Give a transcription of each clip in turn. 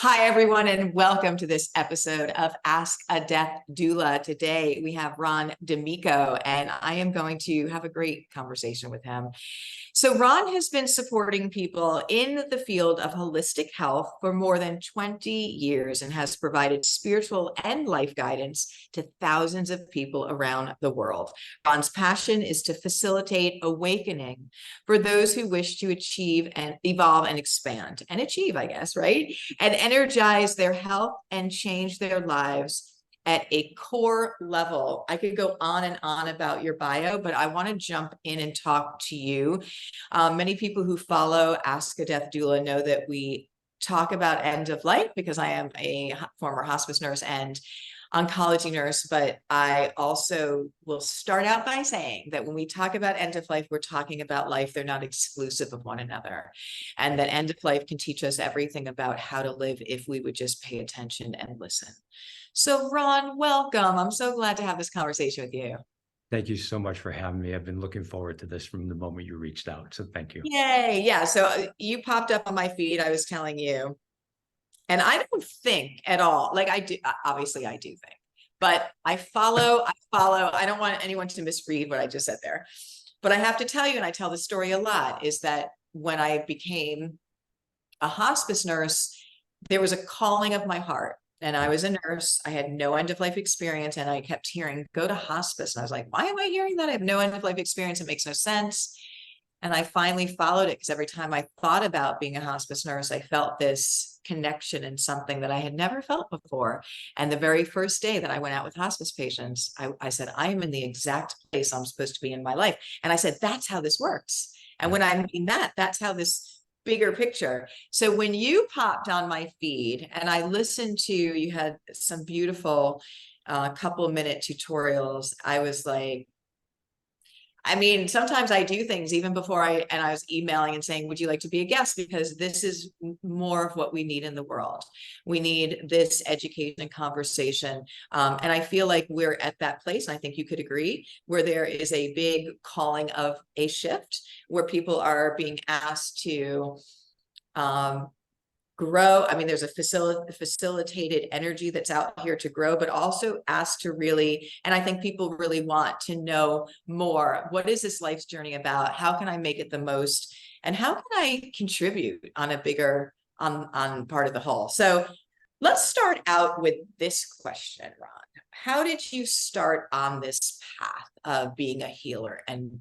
Hi, everyone, and welcome to this episode of Ask a Death Doula. Today, we have Ron Damico, and I am going to have a great conversation with him. So Ron has been supporting people in the field of holistic health for more than 20 years and has provided spiritual and life guidance to thousands of people around the world. Ron's passion is to facilitate awakening for those who wish to achieve and evolve and expand and achieve, I guess, right? And energize their health and change their lives at a core level. I could go on and on about your bio, but I want to jump in and talk to you. Many people who follow Ask a Death Doula know that we talk about end of life because I am a former hospice nurse and oncology nurse, but I also will start out by saying that when we talk about end of life, we're talking about life. They're not exclusive of one another. And that end of life can teach us everything about how to live if we would just pay attention and listen. So Ron, welcome. I'm so glad to have this conversation with you. Thank you so much for having me. I've been looking forward to this from the moment you reached out. So thank you. Yay. Yeah. So you popped up on my feed. I was telling you, and I don't think at all, like I do, obviously I do think, but I follow, I don't want anyone to misread what I just said there. But I have to tell you, and I tell the story a lot, is that when I became a hospice nurse, there was a calling of my heart. And I was a nurse. I had no end of life experience. And I kept hearing, go to hospice. And I was like, why am I hearing that? I have no end of life experience. It makes no sense. And I finally followed it because every time I thought about being a hospice nurse, I felt this connection in something that I had never felt before. And the very first day that I went out with hospice patients, I said, I am in the exact place I'm supposed to be in my life. And I said, that's how this works. And when I mean that, that's how this bigger picture. So when you popped on my feed and I listened to, you had some beautiful couple minute tutorials, I was like, I mean, sometimes I do things even before I was emailing and saying, would you like to be a guest? Because this is more of what we need in the world. We need this education and conversation. And I feel like we're at that place, and I think you could agree, where there is a big calling of a shift, where people are being asked to grow. I mean, there's a facilitated energy that's out here to grow, but also asked to really, and I think people really want to know more. What is this life's journey about? How can I make it the most? And how can I contribute on a bigger, on part of the whole? So let's start out with this question, Ron. How did you start on this path of being a healer and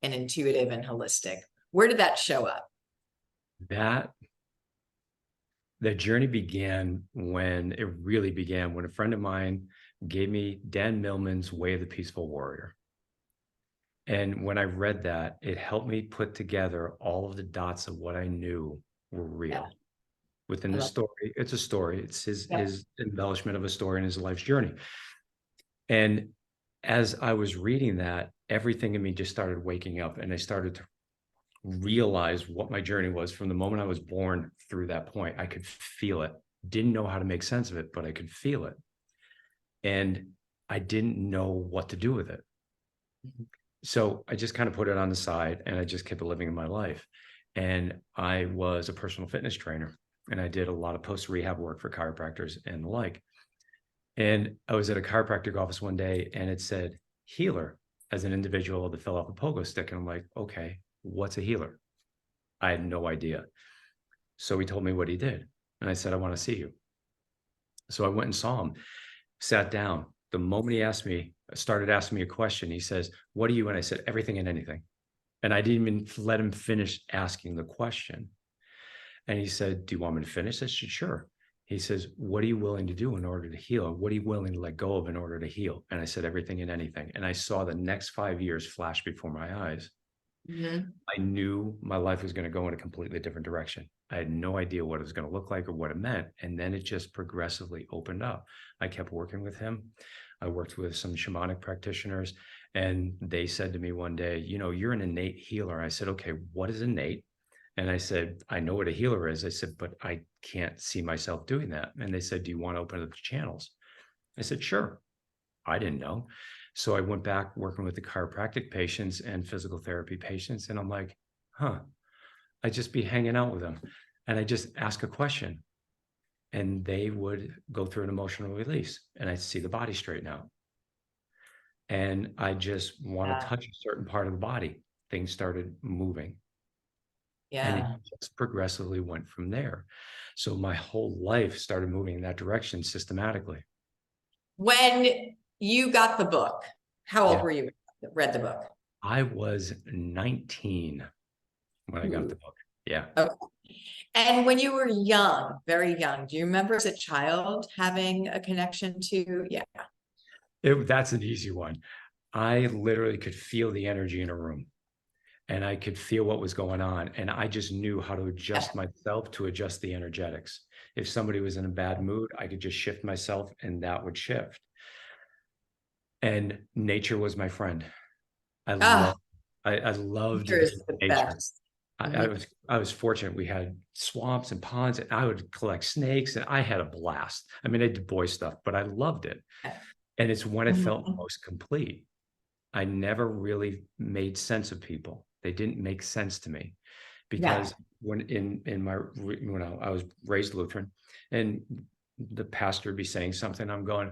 intuitive and holistic? Where did that show up? The journey began when a friend of mine gave me Dan Millman's Way of the Peaceful Warrior. And when I read that, it helped me put together all of the dots of what I knew were real. Within the story, it's a story. It's his embellishment of a story in his life's journey. And as I was reading that, everything in me just started waking up, and I started to realize what my journey was from the moment I was born through that point. I could feel it. Didn't know how to make sense of it, but I could feel it. And I didn't know what to do with it. So I just kind of put it on the side and I just kept living in my life. And I was a personal fitness trainer, and I did a lot of post-rehab work for chiropractors and the like. And I was at a chiropractic office one day and it said healer as an individual to fill out the pogo stick. And I'm like, okay, what's a healer? I had no idea. So he told me what he did. And I said, I want to see you. So I went and saw him, sat down. The moment he started asking me a question, he says, what are you? And I said, everything and anything. And I didn't even let him finish asking the question. And he said, do you want me to finish? I said, sure. He says, what are you willing to do in order to heal? What are you willing to let go of in order to heal? And I said, everything and anything. And I saw the next 5 years flash before my eyes. Mm-hmm. I knew my life was going to go in a completely different direction. I had no idea what it was going to look like or what it meant. And then it just progressively opened up. I kept working with him. I worked with some shamanic practitioners, and they said to me one day, you know, you're an innate healer. I said, okay, what is innate? And I said, I know what a healer is. I said, but I can't see myself doing that. And they said, do you want to open up the channels? I said, sure. I didn't know. So I went back working with the chiropractic patients and physical therapy patients. And I'm like, I just be hanging out with them. And I just ask a question. and they would go through an emotional release, and I'd see the body straighten out. And I just want to Yeah. touch a certain part of the body. Things started moving. And it Yeah. just progressively went from there. So my whole life started moving in that direction systematically. When you got the book, how old Yeah. were you when you read the book? I was 19 when I got the book. Yeah. Okay. And when you were young, very young, do you remember as a child having a connection to, yeah. That's an easy one. I literally could feel the energy in a room, and I could feel what was going on. And I just knew how to adjust myself to adjust the energetics. If somebody was in a bad mood, I could just shift myself and that would shift. And nature was my friend. I Ah, love, I loved nature is the nature. best. I Mhm. was fortunate. We had swamps and ponds, and I would collect snakes, and I had a blast. I mean, I did boy stuff, but I loved it. And it's when I felt Mhm. most complete. I never really made sense of people. They didn't make sense to me, Yeah. because when I was raised Lutheran, and the pastor would be saying something, I'm going,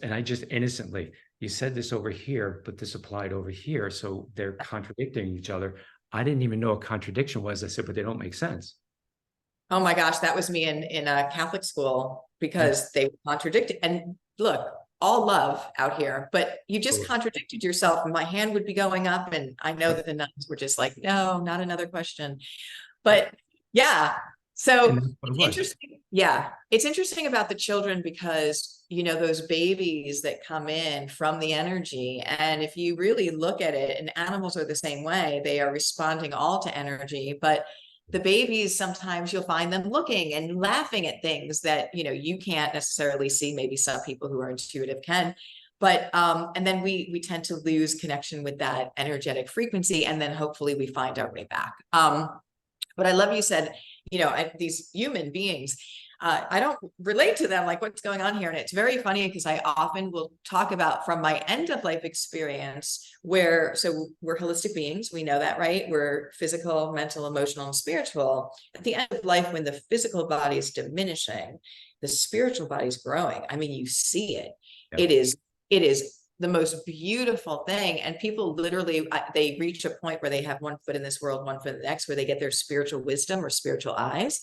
and I just innocently, you said this over here, but this applied over here, so they're contradicting each other. I didn't even know what contradiction was. I said, but they don't make sense. Oh my gosh, that was me in a Catholic school Yeah. because they contradicted. And look, all love out here, but you just Totally. contradicted yourself. And my hand would be going up, and I know that the nuns were just like, no, not another question. But yeah, And so that's what it it's was. interesting. Yeah, it's interesting about the children because, those babies that come in from the energy. And if you really look at it, and animals are the same way, they are responding all to energy. But the babies, sometimes you'll find them looking and laughing at things that, you can't necessarily see. Maybe some people who are intuitive can. But and then we tend to lose connection with that energetic frequency, and then hopefully we find our way back. But I love you said, these human beings, I don't relate to them, like what's going on here. And it's very funny because I often will talk about from my end of life experience so we're holistic beings. We know that, right? We're physical, mental, emotional, and spiritual. At the end of life, when the physical body is diminishing, the spiritual body is growing. I mean, you see it. Yeah. It is the most beautiful thing. And people literally, they reach a point where they have one foot in this world, one foot in the next, where they get their spiritual wisdom or spiritual eyes.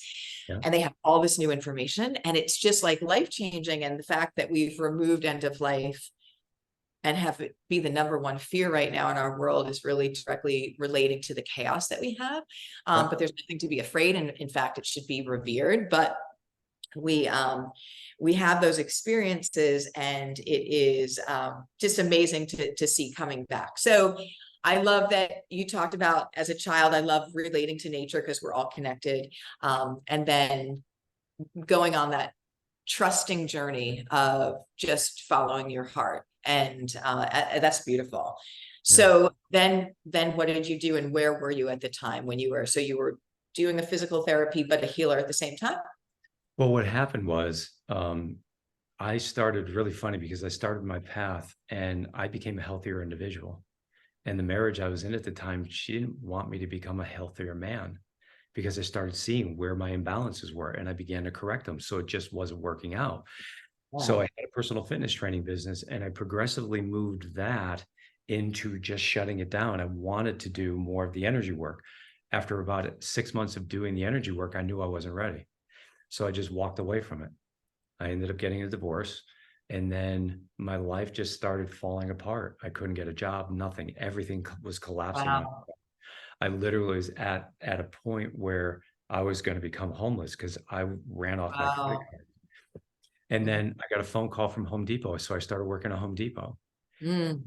Yeah. And they have all this new information. And it's just like life-changing. And the fact that we've removed end of life and have it be the number one fear right now in our world is really directly relating to the chaos that we have. Yeah. But there's nothing to be afraid. And in fact, it should be revered. But we have those experiences, and it is just amazing to see coming back. So I love that you talked about as a child. I love relating to nature because we're all connected, and then going on that trusting journey of just following your heart, and that's beautiful. Yeah. So then what did you do, and where were you at the time when you were doing a physical therapy but a healer at the same time? Well, what happened was, I started really funny because I started my path and I became a healthier individual. And the marriage I was in at the time, she didn't want me to become a healthier man, because I started seeing where my imbalances were and I began to correct them. So it just wasn't working out. So Yeah. I had a personal fitness training business, and I progressively moved that into just shutting it down. I wanted to do more of the energy work. After about 6 months of doing the energy work, I knew I wasn't ready. So I just walked away from it. I ended up getting a divorce, and then my life just started falling apart. I couldn't get a job, nothing. Everything was collapsing on. Wow. I literally was at a point where I was going to become homeless because I ran off my credit Wow. card. And then I got a phone call from Home Depot. So I started working at Home Depot. Mm.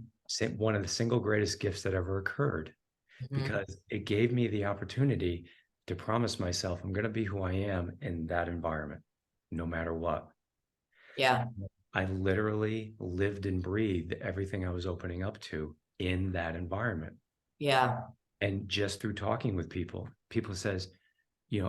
One of the single greatest gifts that ever occurred, Mhm. because it gave me the opportunity to promise myself I'm going to be who I am in that environment, no matter what. Yeah. I literally lived and breathed everything I was opening up to in that environment. Yeah. And just through talking with people, people says,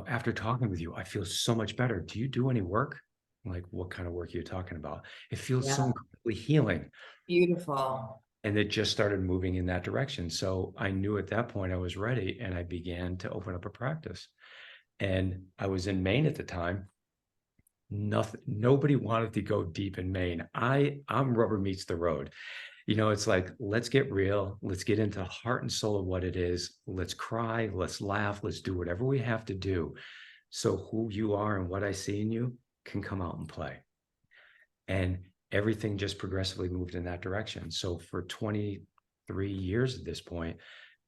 after talking with you, I feel so much better. Do you do any work? I'm like, what kind of work are you talking about? It feels so Yeah. incredibly healing. Beautiful. And it just started moving in that direction. So I knew at that point I was ready, and I began to open up a practice. And I was in Maine at the time, nothing, nobody wanted to go deep in Maine. I'm rubber meets the road. You know, it's like, let's get real. Let's get into the heart and soul of what it is. Let's cry. Let's laugh. Let's do whatever we have to do. So who you are and what I see in you can come out and play. And everything just progressively moved in that direction. So for 23 years at this point,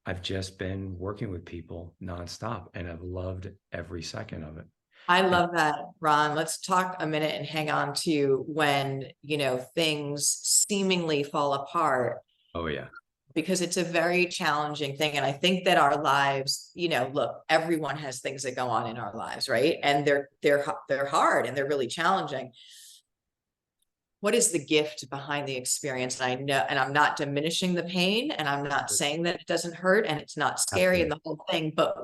I've just been working with people nonstop, and I've loved every second of it. I love that, Ron. Let's talk a minute and hang on to when, things seemingly fall apart, Oh yeah. because it's a very challenging thing. And I think that our lives, look, everyone has things that go on in our lives, right? And they're hard and they're really challenging. What is the gift behind the experience? And I know, and I'm not diminishing the pain, and I'm not saying that it doesn't hurt and it's not scary and the whole thing, but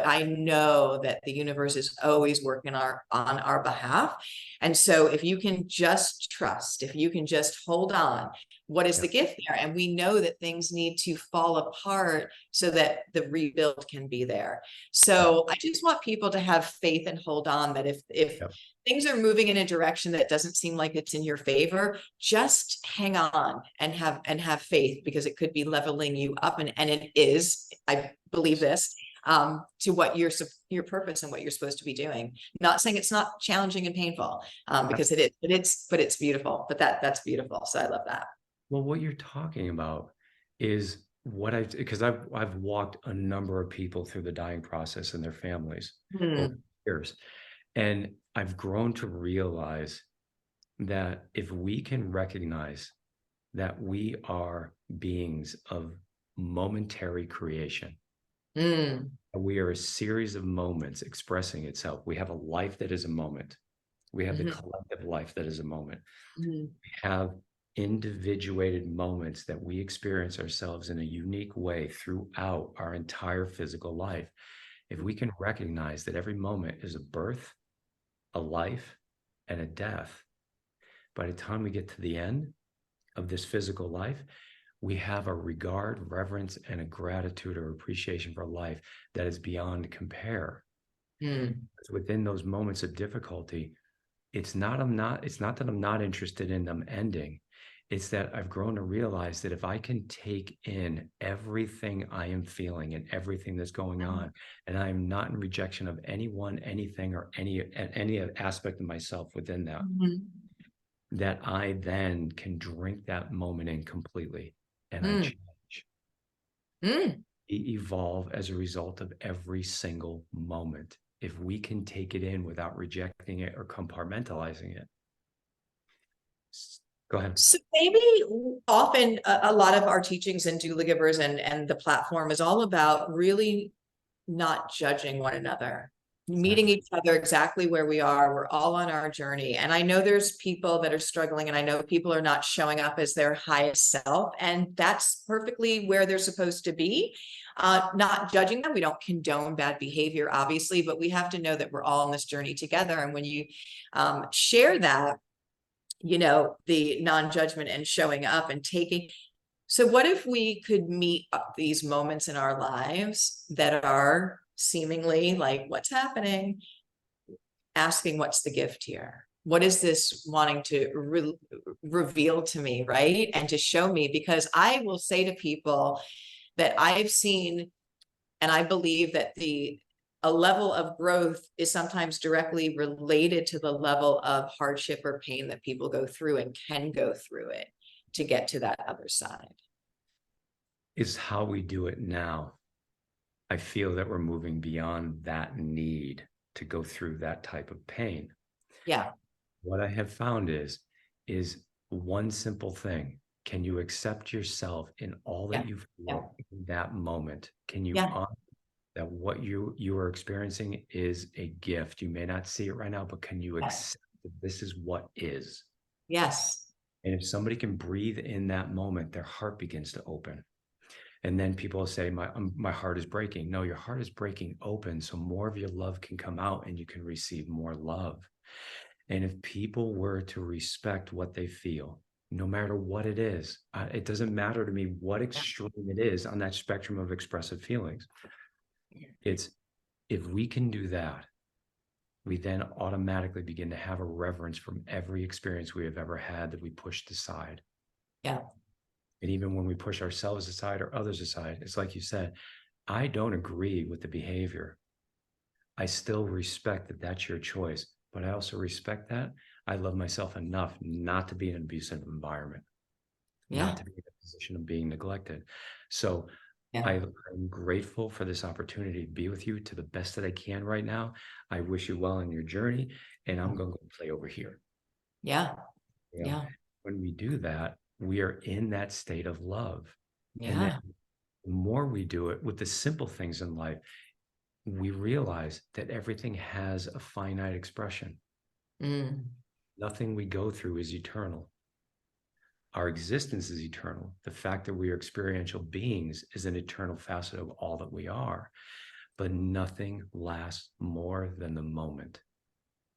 I know that the universe is always working on our behalf. And so if you can just trust, if you can just hold on, what is the gift there? And we know that things need to fall apart so that the rebuild can be there. So I just want people to have faith and hold on, that if things are moving in a direction that doesn't seem like it's in your favor, just hang on and have faith, because it could be leveling you up, and it is, I believe this, to what your purpose and what you're supposed to be doing. Not saying it's not challenging and painful, because it is, but it's beautiful. But that's beautiful. So I love that. Well, what you're talking about is because I've walked a number of people through the dying process and their families over years. And I've grown to realize that if we can recognize that we are beings of momentary creation, we are a series of moments expressing itself. We have a life that is a moment. We have the collective life that is a moment. We have individuated moments that we experience ourselves in a unique way throughout our entire physical life. If we can recognize that every moment is a birth, a life, and a death, by the time we get to the end of this physical life, we have a regard, reverence, and a gratitude or appreciation for life that is beyond compare. Within those moments of difficulty, it's not that I'm not interested in them ending. It's that I've grown to realize that if I can take in everything I am feeling and everything that's going on, and I am not in rejection of anyone, anything, or any aspect of myself within that, that I then can drink that moment in completely, and I change. Evolve as a result of every single moment. If we can take it in without rejecting it or compartmentalizing it. Go ahead. So maybe often a lot of our teachings and doula givers and the platform is all about really not judging one another, meeting each other exactly where we are. We're all on our journey. And I know there's people that are struggling, and I know people are not showing up as their highest self, and that's perfectly where they're supposed to be. Not judging them. We don't condone bad behavior, obviously, but we have to know that we're all on this journey together. And when you share that, the non-judgment and showing up and taking. So what if we could meet up these moments in our lives that are seemingly like, what's happening? Asking, what's the gift here? What is this wanting to reveal to me, right? And to show me, because I will say to people that I've seen, and I believe that a level of growth is sometimes directly related to the level of hardship or pain that people go through and can go through it to get to that other side. Is how we do it now. I feel that we're moving beyond that need to go through that type of pain. Yeah. What I have found is one simple thing. Can you accept yourself in all that you feel in that moment? Can you honor that what you are experiencing is a gift? You may not see it right now, but can you accept that this is what is? Yes. And if somebody can breathe in that moment, their heart begins to open. And then people say, my heart is breaking. No, your heart is breaking open so more of your love can come out and you can receive more love. And if people were to respect what they feel, no matter what it is, it doesn't matter to me what extreme it is on that spectrum of expressive feelings. It's if we can do that, we then automatically begin to have a reverence from every experience we have ever had that we pushed aside. Yeah. And even when we push ourselves aside or others aside, it's like you said, I don't agree with the behavior. I still respect that that's your choice, but I also respect that I love myself enough not to be in an abusive environment, not to be in a position of being neglected. So I'm grateful for this opportunity to be with you to the best that I can right now. I wish you well in your journey, and I'm going to go play over here. Yeah. You know, Yeah. when we do that, we are in that state of love. And Yeah. then the more we do it with the simple things in life, we realize that everything has a finite expression. Nothing we go through is eternal. Our existence is eternal. The fact that we are experiential beings is an eternal facet of all that we are. But nothing lasts more than the moment.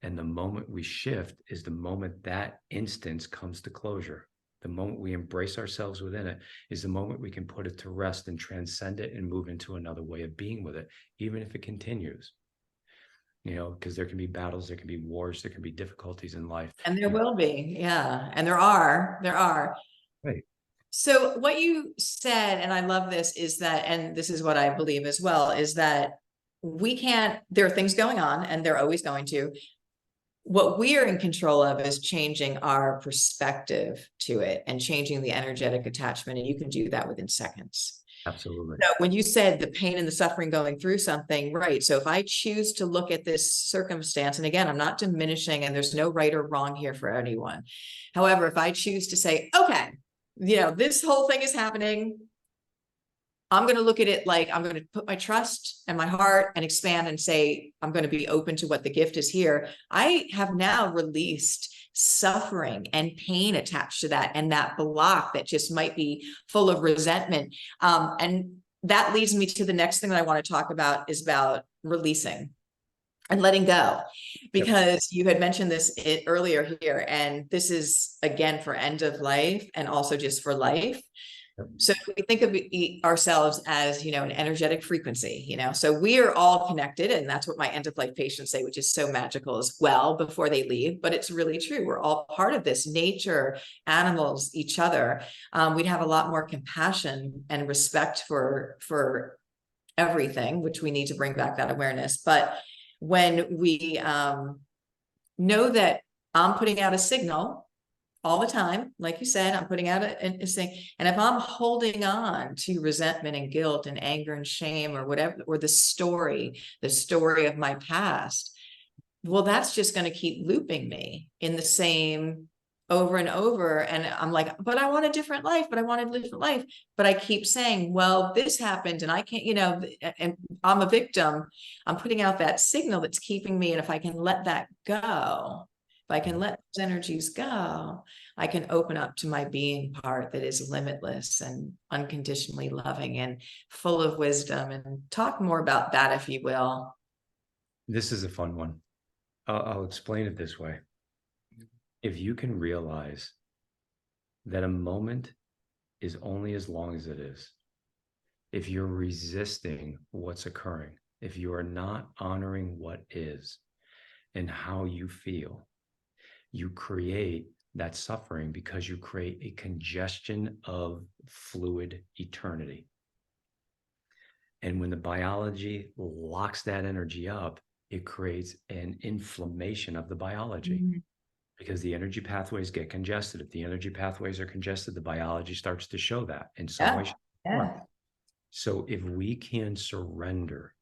And the moment we shift is the moment that instance comes to closure. The moment we embrace ourselves within it is the moment we can put it to rest and transcend it and move into another way of being with it, even if it continues. You know, because there can be battles, there can be wars, there can be difficulties in life. And there will be, yeah. And there are. Right. So what you said, and I love this, is that, and this is what I believe as well, is that there are things going on, and they're always going to. What we are in control of is changing our perspective to it and changing the energetic attachment. And you can do that within seconds. Absolutely. So when you said the pain and the suffering going through something, right? So if I choose to look at this circumstance, and again, I'm not diminishing, and there's no right or wrong here for anyone. However, if I choose to say, okay, this whole thing is happening, I'm going to look at it like I'm going to put my trust and my heart and expand and say, I'm going to be open to what the gift is here. I have now released suffering and pain attached to that, and that block that just might be full of resentment. And that leads me to the next thing that I want to talk about, is about releasing and letting go, because you had mentioned this earlier here, and this is again for end of life and also just for life. So we think of ourselves as, an energetic frequency, so we are all connected. And that's what my end of life patients say, which is so magical as well before they leave. But it's really true. We're all part of this: nature, animals, each other. We'd have a lot more compassion and respect for everything, which we need to bring back that awareness. But when we know that I'm putting out a signal all the time, like you said, I'm putting out a thing. And if I'm holding on to resentment and guilt and anger and shame or whatever, or the story of my past, well, that's just going to keep looping me in the same over and over. And I'm like, but I want a different life, But I keep saying, well, this happened and I can't, and I'm a victim. I'm putting out that signal that's keeping me. And if I can let that go, if I can let those energies go, I can open up to my being part that is limitless and unconditionally loving and full of wisdom. And talk more about that, if you will. This is a fun one. I'll explain it this way. If you can realize that a moment is only as long as it is, if you're resisting what's occurring, if you are not honoring what is and how you feel, you create that suffering because you create a congestion of fluid eternity. And when the biology locks that energy up, it creates an inflammation of the biology because the energy pathways get congested. If the energy pathways are congested, the biology starts to show that in some way, shape, or form. So if we can surrender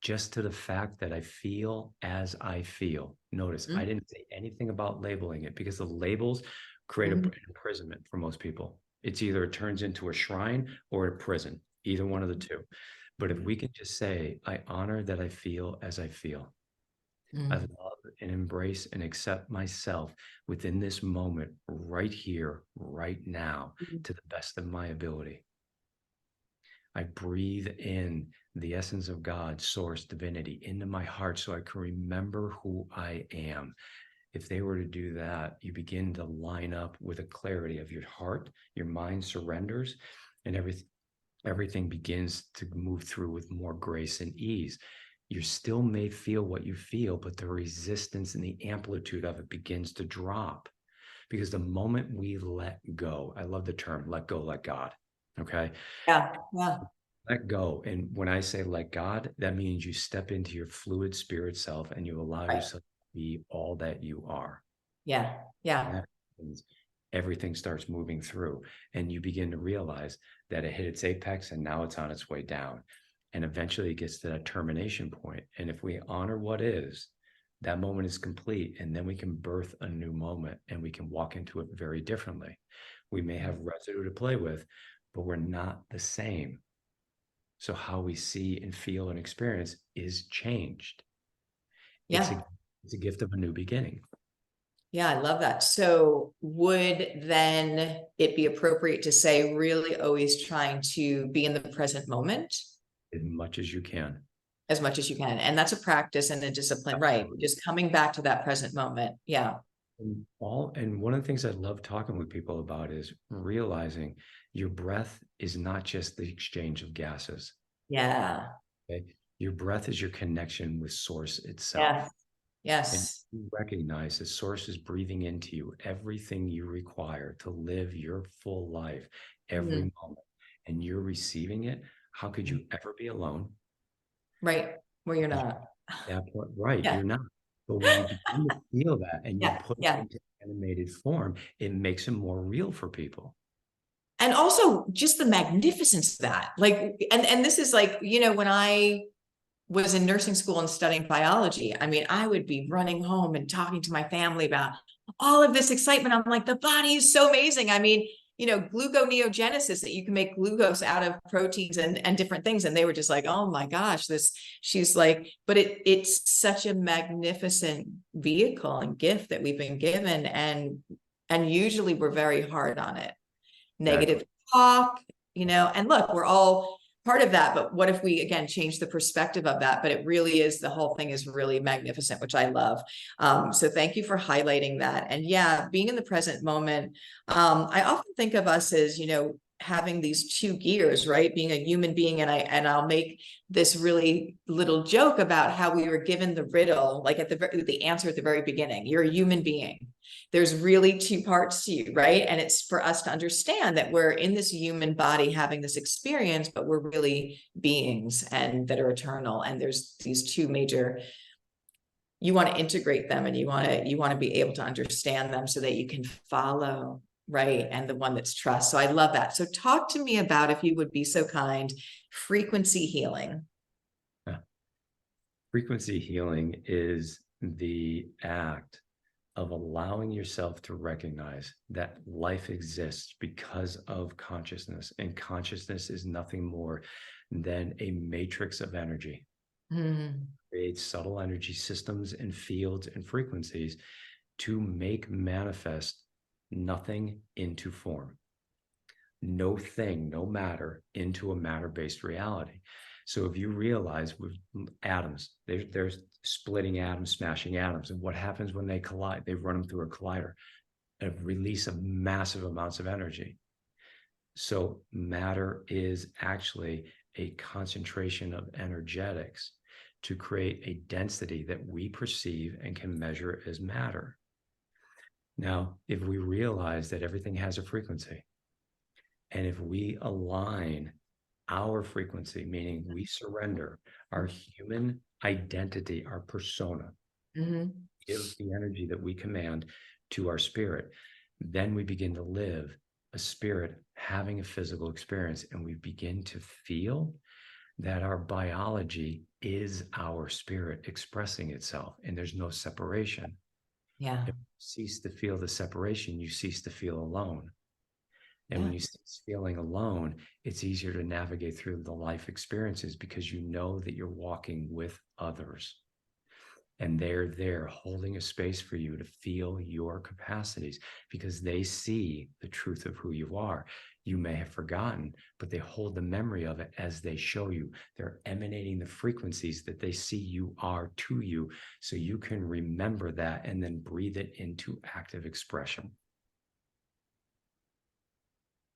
just to the fact that I feel as I feel. Notice I didn't say anything about labeling it, because the labels create an imprisonment for most people. It's either it turns into a shrine or a prison, either one of the two. But if we can just say, I honor that I feel as I feel. I love and embrace and accept myself within this moment, right here, right now, to the best of my ability. I breathe in the essence of God, source, divinity into my heart so I can remember who I am. If they were to do that, you begin to line up with a clarity of your heart, your mind surrenders, and everything begins to move through with more grace and ease. you still may feel what you feel, but the resistance and the amplitude of it begins to drop. Because the moment we let go, I love the term, let go, let God. Okay. Yeah. Yeah. Let go. And when I say let God, that means you step into your fluid spirit self and you allow Right. yourself to be all that you are. Yeah. Yeah. That means everything starts moving through, and you begin to realize that it hit its apex and now it's on its way down. And eventually it gets to that termination point. And if we honor what is, that moment is complete. And then we can birth a new moment and we can walk into it very differently. We may have residue to play with, but we're not the same. So how we see and feel and experience is changed. It's Yeah. it's a gift of a new beginning. Yeah, I love that. So would then it be appropriate to say really always trying to be in the present moment As much as you can. as much as you can? And that's a practice and a discipline, right? Just coming back to that present moment. Yeah. And one of the things I love talking with people about is realizing your breath is not just the exchange of gases. Yeah. Okay? Your breath is your connection with source Yes. itself. And Yes. you recognize the source is breathing into you everything you require to live your full life every Mm. moment. And you're receiving it. How could you ever be alone? Right. Where you're not. That point, right? Yeah. You're not. But when you begin to feel that and you Yeah. put it Yeah. into animated form, it makes it more real for people. And also just the magnificence of that. Like, and this is like, when I was in nursing school and studying biology, I mean, I would be running home and talking to my family about all of this excitement. I'm like, the body is so amazing. I mean, gluconeogenesis, that you can make glucose out of proteins and different things. And they were just like, oh my gosh, she's like, but it's such a magnificent vehicle and gift that we've been given. And usually we're very hard on it. Negative talk, and look, we're all part of that, but what if we again change the perspective of that? But it really is, the whole thing is really magnificent, which I love. So thank you for highlighting that. And yeah, being in the present moment. I often think of us as having these two gears, right? Being a human being, and I'll make this really little joke about how we were given the riddle, like at the answer at the very beginning. You're a human being. There's really two parts to you, right? And it's for us to understand that we're in this human body having this experience, but we're really beings and that are eternal. And there's these two major, you want to integrate them, and you want to be able to understand them so that you can follow, right? And the one that's trust. So I love that. So talk to me about, if you would be so kind, frequency healing. Frequency healing is the act of allowing yourself to recognize that life exists because of consciousness, and consciousness is nothing more than a matrix of energy. Creates subtle energy systems and fields and frequencies to make manifest nothing into form, no thing, no matter into a matter-based reality. So if you realize with atoms, they're splitting atoms, smashing atoms. And what happens when they collide? They run them through a collider, a release of massive amounts of energy. So matter is actually a concentration of energetics to create a density that we perceive and can measure as matter. Now, if we realize that everything has a frequency, and if we align our frequency, meaning we surrender our human identity, our persona, give the energy that we command to our spirit, then we begin to live a spirit having a physical experience, and we begin to feel that our biology is our spirit expressing itself, and there's no separation. Yeah. If you cease to feel the separation, you cease to feel alone. And when you cease feeling alone, it's easier to navigate through the life experiences because you know that you're walking with others. And they're there holding a space for you to feel your capacities because they see the truth of who you are. You may have forgotten, but they hold the memory of it as they show you. They're emanating the frequencies that they see you are to you, so you can remember that and then breathe it into active expression.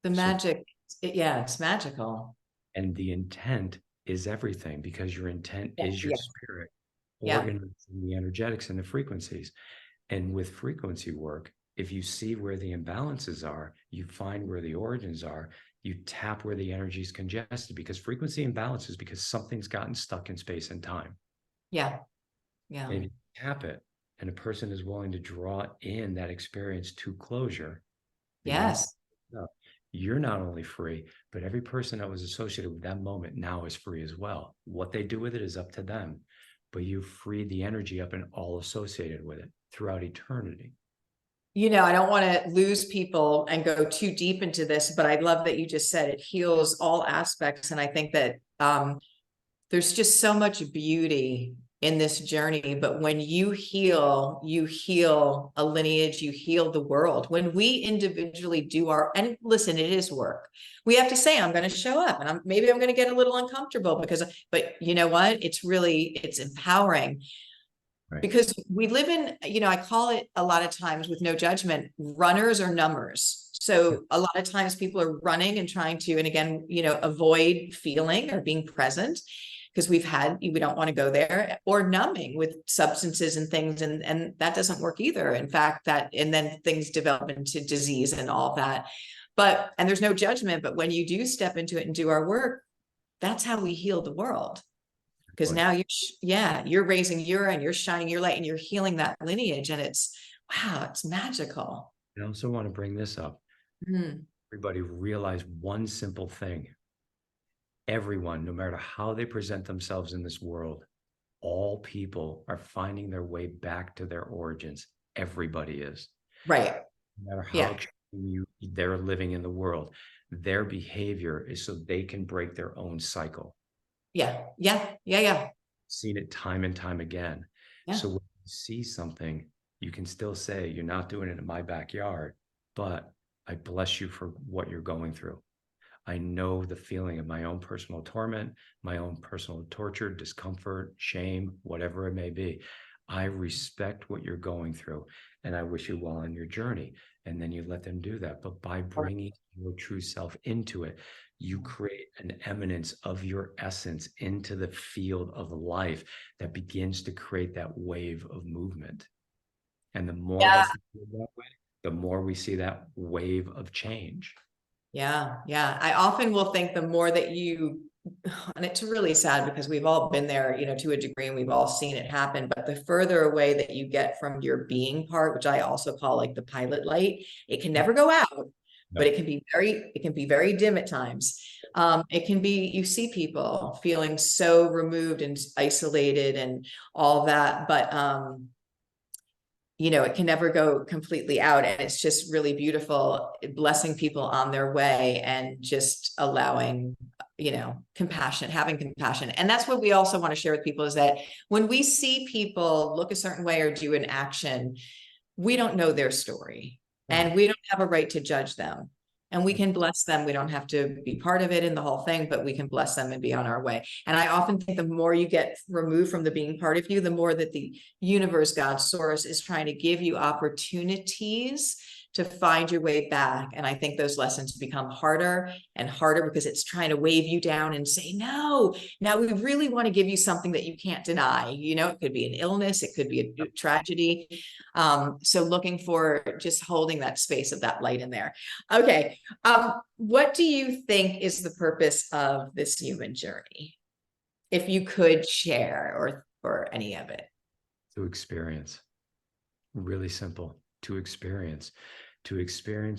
The magic, it's magical. And the intent is everything, because your intent is your Yeah. spirit, Yeah. organizing the energetics and the frequencies. And with frequency work, if you see where the imbalances are, you find where the origins are, you tap where the energy is congested, because frequency imbalance is because something's gotten stuck in space and time. Yeah. Yeah. And if you tap it and a person is willing to draw in that experience to closure, the Yes. you're not only free, but every person that was associated with that moment now is free as well. What they do with it is up to them, but you freed the energy up and all associated with it throughout eternity. I don't want to lose people and go too deep into this, but I love that you just said it heals all aspects. And I think that there's just so much beauty in this journey. But when you heal a lineage, you heal the world. When we individually do and listen, it is work. We have to say, I'm going to show up, and maybe I'm going to get a little uncomfortable but you know what? It's empowering. Right. Because we live in, I call it a lot of times, with no judgment, runners or numbers. So a lot of times people are running and trying to, and again, avoid feeling or being present, because we don't want to go there, or numbing with substances and things. And that doesn't work either. In fact, and then things develop into disease and all that. And there's no judgment, but when you do step into it and do our work, that's how we heal the world. Because now you're raising you're shining your light, and you're healing that lineage. And it's magical. I also want to bring this up. Everybody realize one simple thing. Everyone, no matter how they present themselves in this world, all people are finding their way back to their origins. Everybody is. Right. No matter how they're living in the world, their behavior is so they can break their own cycle. Yeah. Seen it time and time again. Yeah. So when you see something, you can still say, you're not doing it in my backyard, but I bless you for what you're going through. I know the feeling of my own personal torment, my own personal torture, discomfort, shame, whatever it may be. I respect what you're going through, and I wish you well on your journey. And then you let them do that. But by bringing your true self into it, you create an eminence of your essence into the field of life that begins to create that wave of movement. And the more of us move that way, the more we see that wave of change. Yeah. I often will think the more that and it's really sad, because we've all been there, to a degree, and we've all seen it happen. But the further away that you get from your being part, which I also call like the pilot light, it can never go out, but it can be very dim at times. It can be, you see people feeling so removed and isolated and all that, but it can never go completely out. And it's just really beautiful, blessing people on their way, and just allowing, compassion, having compassion. And that's what we also want to share with people, is that when we see people look a certain way or do an action, we don't know their story, and we don't have a right to judge them. And we can bless them. We don't have to be part of it in the whole thing, but we can bless them and be on our way. And I often think the more you get removed from the being part of you, the more that the universe, God, source, is trying to give you opportunities to find your way back. And I think those lessons become harder and harder, because it's trying to wave you down and say, no, now we really want to give you something that you can't deny. It could be an illness, it could be a tragedy. So looking for just holding that space of that light in there. Okay. What do you think is the purpose of this human journey? If you could share, or any of it. To experience. Really simple. To experience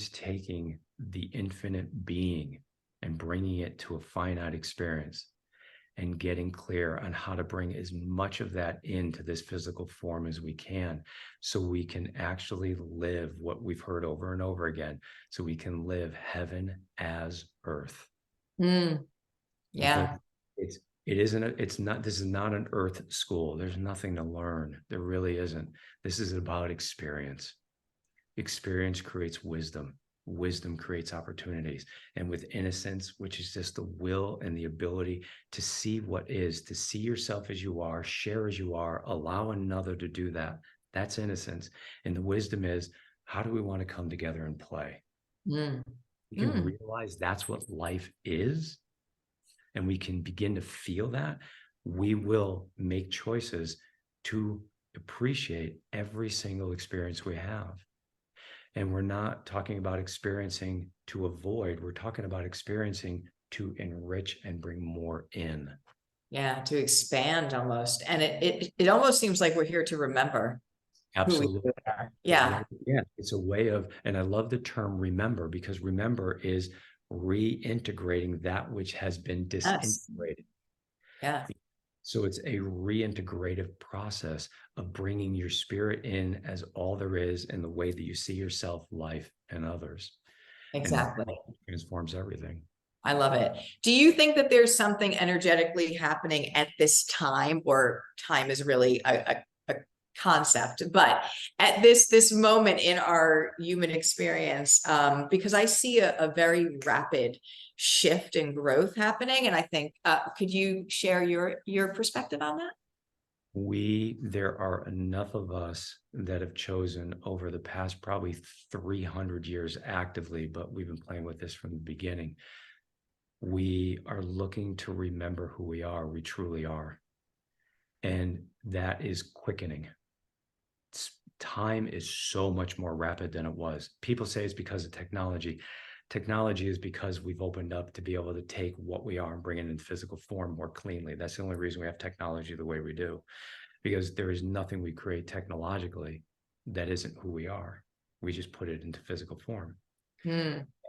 taking the infinite being and bringing it to a finite experience, and getting clear on how to bring as much of that into this physical form as we can, so we can actually live what we've heard over and over again. So we can live heaven as earth. Yeah. Because this is not an earth school. There's nothing to learn. There really isn't. This is about experience. Experience creates wisdom. Wisdom creates opportunities. And with innocence, which is just the will and the ability to see what is, to see yourself as you are, share as you are, allow another to do that. That's innocence. And the wisdom is, how do we want to come together and play? You can realize that's what life is. and we can begin to feel that, we will make choices to appreciate every single experience we have. And we're not talking about experiencing to avoid, we're talking about experiencing to enrich and bring more in. Yeah, to expand almost. And it almost seems like we're here to remember. Absolutely. Are. Yeah. Yeah. It's a way of, and I love the term remember, because remember is reintegrating that which has been disintegrated. Yeah. So it's a reintegrative process of bringing your spirit in as all there is in the way that you see yourself, life, and others. Exactly. And it transforms everything. I love it. Do you think that there's something energetically happening at this time, or time is really a concept, but at this moment in our human experience, because I see a very rapid shift and growth happening, and I think, could you share your perspective on that? There are enough of us that have chosen over the past probably 300 years actively, but we've been playing with this from the beginning. We are looking to remember who we are, we truly are. And that is quickening. Time is so much more rapid than it was. People say it's because of technology. Technology is because we've opened up to be able to take what we are and bring it in physical form more cleanly. That's the only reason we have technology the way we do, because there is nothing we create technologically that isn't who we are. We just put it into physical form.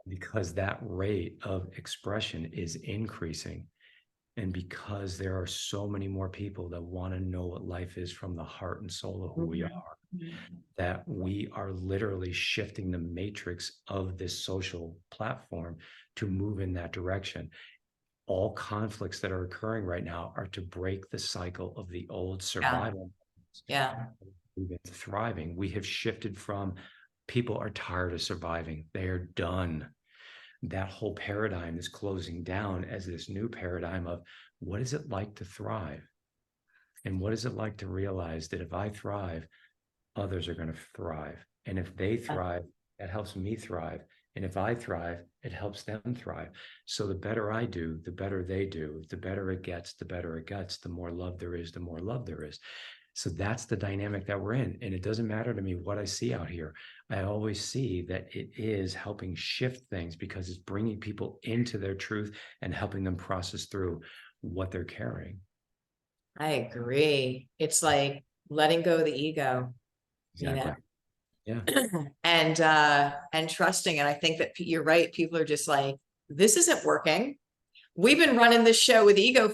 Because that rate of expression is increasing, and because there are so many more people that want to know what life is from the heart and soul of who we are, that we are literally shifting the matrix of this social platform to move in that direction. All conflicts that are occurring right now are to break the cycle of the old survival. Yeah. We've been thriving. We have shifted from, people are tired of surviving. They are done. That whole paradigm is closing down as this new paradigm of, what is it like to thrive? And what is it like to realize that if I thrive, others are going to thrive. And if they thrive, that helps me thrive. And if I thrive, it helps them thrive. So the better I do, the better they do. The better it gets, the better it gets. The more love there is, the more love there is. So that's the dynamic that we're in. And it doesn't matter to me what I see out here. I always see that it is helping shift things, because it's bringing people into their truth and helping them process through what they're carrying. I agree. It's like letting go of the ego. Exactly. You know? Yeah. And trusting. And I think that you're right. People are just like, this isn't working. We've been running this show with ego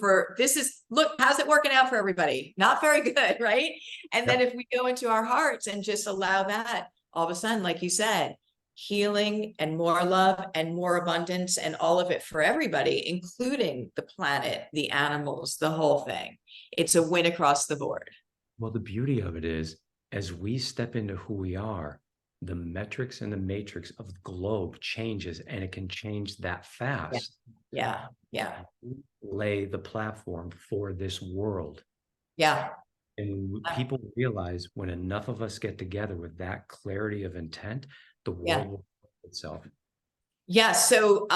look, how's it working out for everybody? Not very good, right? And then if we go into our hearts and just allow that, all of a sudden, like you said, healing and more love and more abundance and all of it for everybody, including the planet, the animals, the whole thing. It's a win across the board. Well, the beauty of it is, as we step into who we are, the metrics and the matrix of the globe changes, and it can change that fast. Yeah. Lay the platform for this world. Yeah. And people realize, when enough of us get together with that clarity of intent, the world will itself. Yeah. So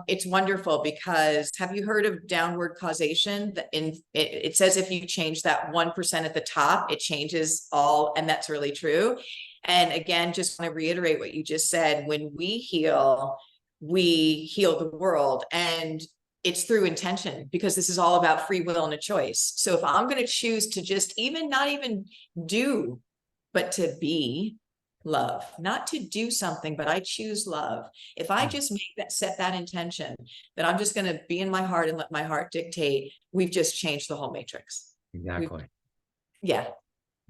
it's wonderful, because have you heard of downward causation? It says if you change that 1% at the top, it changes all. And that's really true. And again, just want to reiterate what you just said. When we heal the world, and it's through intention, because this is all about free will and a choice. So if I'm going to choose to just not even do, but to be love, not to do something, but I choose love. If I just set that intention that I'm just going to be in my heart and let my heart dictate, we've just changed the whole matrix. Exactly. Exactly.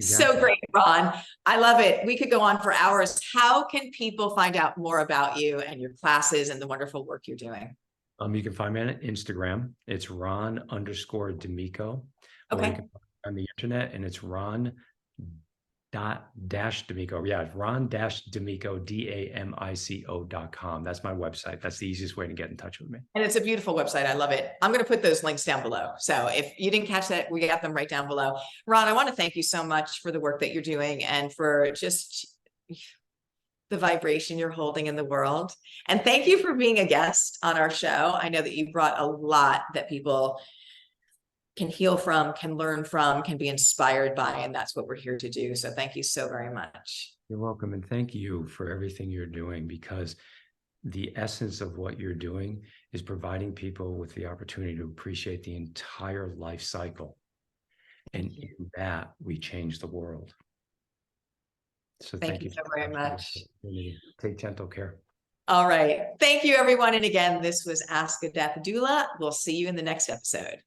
So Exactly. great, Ron. I love it. We could go on for hours. How can people find out more about you and your classes and the wonderful work you're doing? You can find me on Instagram. It's Ron_Damico. Or you can find me on the internet, and it's Ron Damico. Yeah, Ron-Damico, DAMICO.com. That's my website. That's the easiest way to get in touch with me. And it's a beautiful website. I love it. I'm going to put those links down below. So if you didn't catch that, we got them right down below. Ron, I want to thank you so much for the work that you're doing, and for just the vibration you're holding in the world. And thank you for being a guest on our show. I know that you brought a lot that people can heal from, can learn from, can be inspired by, and that's what we're here to do. So thank you so very much. You're welcome. And thank you for everything you're doing, because the essence of what you're doing is providing people with the opportunity to appreciate the entire life cycle. And in that, we change the world. So Thank you so very much. Take gentle care. All right. Thank you, everyone. And again, this was Ask a Death Doula. We'll see you in the next episode.